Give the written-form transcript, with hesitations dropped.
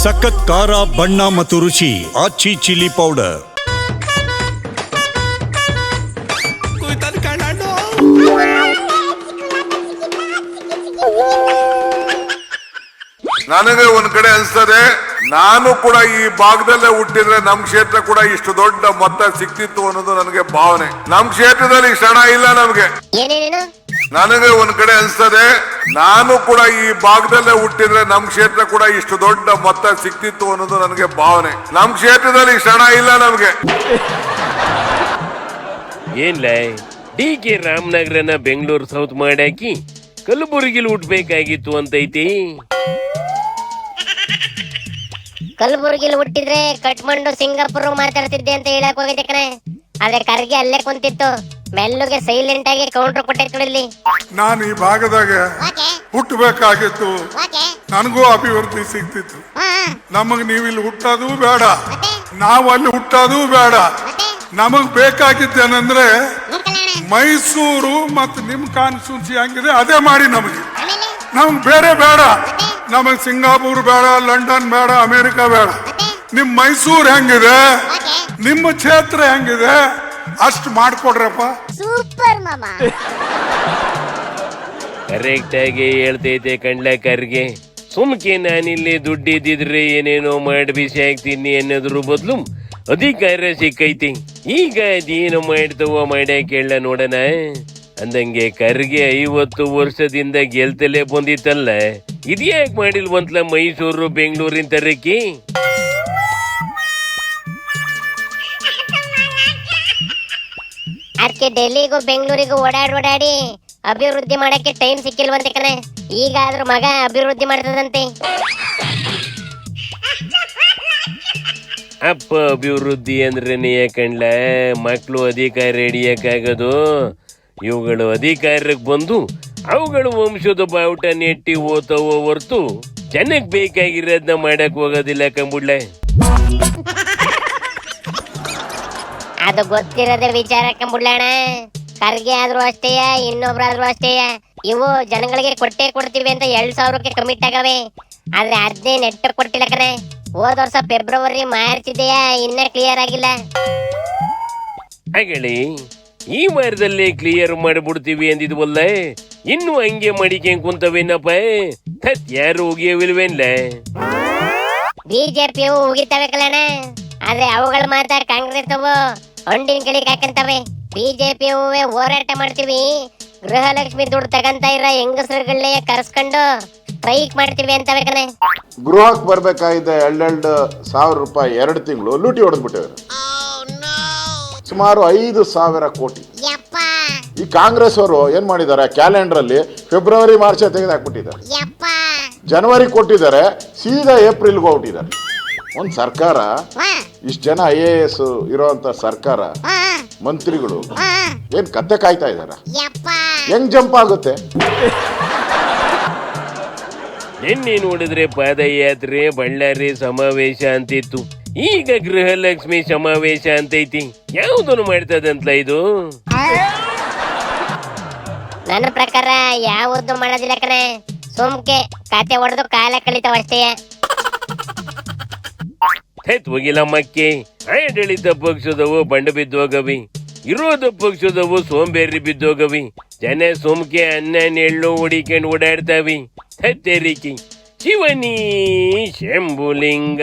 ಸಖತ್ ಖಾರ ಬಣ್ಣ ಮತ್ತು ರುಚಿ ಆಚಿ ಚಿಲ್ಲಿ ಪೌಡರ್. ನನಗೆ ಒಂದ್ ಕಡೆ ಅನ್ಸ್ತದೆ, ನಾನು ಕೂಡ ಈ ಭಾಗದಲ್ಲೇ ಹುಟ್ಟಿದ್ರೆ ನಮ್ ಕ್ಷೇತ್ರ ಕೂಡ ಇಷ್ಟು ದೊಡ್ಡ ಮೊತ್ತ ಸಿಕ್ತಿತ್ತು ಅನ್ನೋದು ನನಗೆ ಭಾವನೆ. ನಮ್ ಕ್ಷೇತ್ರದಲ್ಲಿ ಇಷ್ಟು ಹಣ ಇಲ್ಲ ನಮ್ಗೆ. ನನಗೆ ಒಂದ್ ಕಡೆ ಅನ್ಸ್ತದೆ, ನಾನು ಕೂಡ ಈ ಭಾಗದಲ್ಲೇ ಹುಟ್ಟಿದ್ರೆ ನಮ್ ಕ್ಷೇತ್ರ ಕೂಡ ಇಷ್ಟು ದೊಡ್ಡ ಮೊತ್ತ ಸಿಕ್ತಿತ್ತು ಅನ್ನೋದು ನನಗೆ ಭಾವನೆ. ನಮ್ ಕ್ಷೇತ್ರದಲ್ಲಿ ಇಷ್ಟು ಹಣ ಇಲ್ಲ ನಮ್ಗೆ. ಏನ್ಲ ಡಿ.ಕೆ. ರಾಮನಗರನ ಬೆಂಗಳೂರು ಸೌತ್ ಮಾಡಾಕಿ ಕಲಬುರಗಿಲಿ ಹುಟ್ಟಬೇಕಾಗಿತ್ತು ಅಂತೈತಿ. ಕಲಬುರಗಿಲಿ ಹುಟ್ಟಿದ್ರೆ ಕಟ್ಮಂಡು ಸಿಂಗಾಪುರ್ ಮಾತಾಡ್ತಿದ್ದೆ ಅಂತ ಹೇಳಕ್ ಹೋಗಿದ್ದೆ ಕಣೆ. ಆದ್ರೆ ಖರ್ಗೆ ಅಲ್ಲೇ ಕುಂತಿತ್ತು, ಮೆಲ್ಲುಗೆ ಸೈಲೆಂಟ್ ಆಗಿ ಕೌಂಟರ್ ಕೊಟ್ಟಿರ್ಕೊಳ್ಳಿ. ನಾನು ಈ ಭಾಗದಾಗ ಹುಟ್ಟಬೇಕಾಗಿತ್ತು, ನನಗೂ ಅಭಿವೃದ್ಧಿ ಸಿಗ್ತಿತ್ತು. ನಮಗ್ ನೀವು ಇಲ್ಲಿ ಹುಟ್ಟೋದು ಬೇಡ, ನಾವು ಅಲ್ಲಿ ಹುಟ್ಟೋದು ಬೇಡ. ನಮಗ್ ಬೇಕಾಗಿದ್ದೇನಂದ್ರೆ ಮೈಸೂರು ಮತ್ತು ನಿಮ್ ಕಾನ್ಸ್ಟಿಟ್ಯೂನ್ಸಿ ಹಂಗಿದೆ ಅದೇ ಮಾಡಿ ನಮಗೆ. ನಮ್ಗೆ ಬೇರೆ ಬೇಡ. ನಮಗ್ ಸಿಂಗಾಪುರ್ ಬೇಡ, ಲಂಡನ್ ಬೇಡ, ಅಮೆರಿಕ ಬೇಡ. ನಿಮ್ ಮೈಸೂರು ಹೆಂಗಿದೆ, ನಿಮ್ಮ ಕ್ಷೇತ್ರ ಹೆಂಗಿದೆ ಅಷ್ಟು ಮಾಡ್ಕೊಡ್ರಪ್ಪ. ಸೂಪರ್ ಮಾಮಾ. ಕರೆಕ್ಟ್ ಆಗಿ ಹೇಳ್ತೈತೆ ಕಣ್ಲ ಕರ್ಗೆ. ಸುಮ್ಕೆ ನಾನಿಲ್ಲಿ ದುಡ್ಡಿದ್ದಿದ್ರೆ ಏನೇನೋ ಮಾಡಿ ಬಿಸಿ ಆಗ್ತೀನಿ ಅನ್ನೋದ್ರ ಬದ್ಲು ಅಧಿಕಾರ ಸಿಕ್ಕೈತಿ. ಈಗ ಅದೇನು ಮಾಡ್ತವೋ ಮಾಡ್ಯಾಕ ಹೇಳ ನೋಡೋಣ ಅಂದಂಗೆ. ಕರ್ಗೆ 50 ವರ್ಷದಿಂದ ಗೆಲ್ತಲೇ ಬಂದಿತ್ತಲ್ಲ, ಇದ್ಯಾಕ್ ಮಾಡಿಲ್ವಂತಲ ಮೈಸೂರು ಬೆಂಗಳೂರಿನ ತರಕಿ. ಅದಕ್ಕೆ ಡೆಲ್ಲಿಗೂ ಬೆಂಗಳೂರಿಗೂ ಓಡಾಡಿ ಅಭಿವೃದ್ಧಿ ಮಾಡಕ್ಕೆ ಟೈಮ್ ಸಿಕ್ಕಿಲ್ವಂತೆ ಕಣೆ. ಈಗ ಆದ್ರೂ ಮಗ ಅಭಿವೃದ್ಧಿ ಮಾಡ್ತದಂತೆ. ಅಪ್ಪ ಅಭಿವೃದ್ಧಿ ಅಂದ್ರೇನೆ ಯಾಕಂಡ್ಲ ಮಕ್ಕಳು ಅಧಿಕಾರ ಹಿಡಿಯಕ್ಕಾಗದು. ಇವುಗಳು ಅಧಿಕಾರಕ್ಕೆ ಬಂದು ಅವುಗಳು ವಂಶದ ಬಾವುಟ ನೆಟ್ಟಿ ಓದ್ತವೋ ಹೊರ್ತು ಜನಕ್ಕೆ ಬೇಕಾಗಿರೋದನ್ನ ಮಾಡಕ್ ಹೋಗೋದಿಲ್ಲ ಕಂಬುಡ್ಲೆ. ಅದು ಗೊತ್ತಿರೋದೇ ವಿಚಾರ ಕಂಬುಡ್ಲಣ್ಣ. ಖರ್ಗೆ ಆದ್ರೂ ಅಷ್ಟೇಯ, ಇನ್ನೊಬ್ರಾದ್ರೂ ಅಷ್ಟೇಯ. ಇವು ಜನಗಳಿಗೆ ಕೊಟ್ಟೆ ಕೊಡ್ತೀವಿ ಅಂತ 2,000ಕ್ಕೆ ಕಮಿಟ್ ಆಗವೆ. ಆದ್ರೆ ಅದನ್ನೇ ನೆಟ್ಟ ಕೊಟ್ಟಿಲ್ಲ ಕಣೆ. ಹೋದ ವರ್ಷ ಫೆಬ್ರವರಿ ಮಾರ್ಚ್ ಇದೆಯಾ, ಇನ್ನ ಕ್ಲಿಯರ್ ಆಗಿಲ್ಲ. ಹಾಗಳಿ ಈ ವಾರದಲ್ಲೇ ಕ್ಲಿಯರ್ ಮಾಡಿಬಿಡ್ತೀವಿ ಅಂದಿದ್ವಲ್ಲ, ಇನ್ನು ಹಂಗೆ ಮಾಡಿಕೆ ಕುಂತವೇನಪ್ಪ. ಯಾರು ಹೋಗಿಯವಿಲ್ವೇನ್ಲ? ಬಿಜೆಪಿ ಹೋಗಿತ್ತವೆ ಕಲಣ. ಆದ್ರೆ ಅವುಗಳು ಮಾತ್ರ ಕಾಂಗ್ರೆಸ್ ಹಣ್ಣಿನ ಗಳಿಗೆ ಹಾಕಂತವೆ. ಬಿಜೆಪಿ ಹೋರಾಟ ಮಾಡ್ತೀವಿ, ಗೃಹಲಕ್ಷ್ಮಿ ದುಡ್ಡು ತಗಂತ ಇರೋ ಹೆಂಗಸರುಗಳನ್ನೇ ಕರ್ಸ್ಕೊಂಡು ಸ್ಟ್ರೈಕ್ ಮಾಡ್ತೀವಿ ಅಂತವೆ ಕಣೆ. ಗೃಹಕ್ಕೆ ಬರ್ಬೇಕಾಗಿದ್ದ 2,000 ರೂಪಾಯಿ 2 ತಿಂಗಳು ಲೂಟಿ ಹೊಡೆದ್ಬಿಟ್ಟವ್ರೆ. ಸುಮಾರು 5,000 ಕೋಟಿ. ಈ ಕಾಂಗ್ರೆಸ್ ಅವರು ಏನ್ ಮಾಡಿದ್ದಾರೆ, ಕ್ಯಾಲೆಂಡರ್ ಅಲ್ಲಿ ಫೆಬ್ರವರಿ ಮಾರ್ಚ್ ತೆಗೆದು ಹಾಕ್ಬಿಟ್ಟಿದ್ದಾರೆ. ಜನವರಿ ಕೊಟ್ಟಿದ್ದಾರೆ, ಸೀದಾ ಏಪ್ರಿಲ್ಗೆ ಹೋಗ್ಬಿಟ್ಟಿದ್ದಾರೆ. ಒಂದ್ ಸರ್ಕಾರ, ಇಷ್ಟು ಜನ IAS ಇರೋಂತ ಸರ್ಕಾರ, ಮಂತ್ರಿಗಳು ಏನ್ ಕತ್ತೆ ಕಾಯ್ತಾ ಇದಾರ? ಹೆಂಗ್ ಜಂಪ್ ಆಗುತ್ತೆ? ನಿನ್ನೆ ನೋಡಿದ್ರೆ ಪಾದಯಾತ್ರೆ, ಬಳ್ಳಾರಿ ಸಮಾವೇಶ ಅಂತಿತ್ತು. ಈಗ ಗೃಹಲಕ್ಷ್ಮಿ ಸಮಾವೇಶ ಅಂತೈತಿ. ಯಾವುದನ್ನು ಮಾಡ್ತದಂತಲ ಇದು? ನನ್ನ ಪ್ರಕಾರ ಯಾವುದು ಮಾಡೋದಿಲ್ಲ ಕಣೆ. ಸುಮ್ಕೆ ಖಾತೆ ಹೊಡೆದು ಕಾಲ ಕಳಿತಾವ ಅಷ್ಟೇ. ಹೋಗಿಲ್ಲಮ್ಮಕ್ಕೆ. ಆಡಳಿತ ಪಕ್ಷದವು ಬಂಡ ಬಿದ್ದೋಗವಿ, ಇರೋದ ಪಕ್ಷದವು ಸೋಂಬೇರಿ ಬಿದ್ದೋಗವಿ. ಜನ ಸುಮ್ಕೆ ಅನ್ನ ನೆಳ್ಳು ಹುಡಿಕೊಂಡು ಓಡಾಡ್ತಾವಿ. ತೆರಿಕಿ ಶಿವನಿ ಶಂಭುಲಿಂಗ.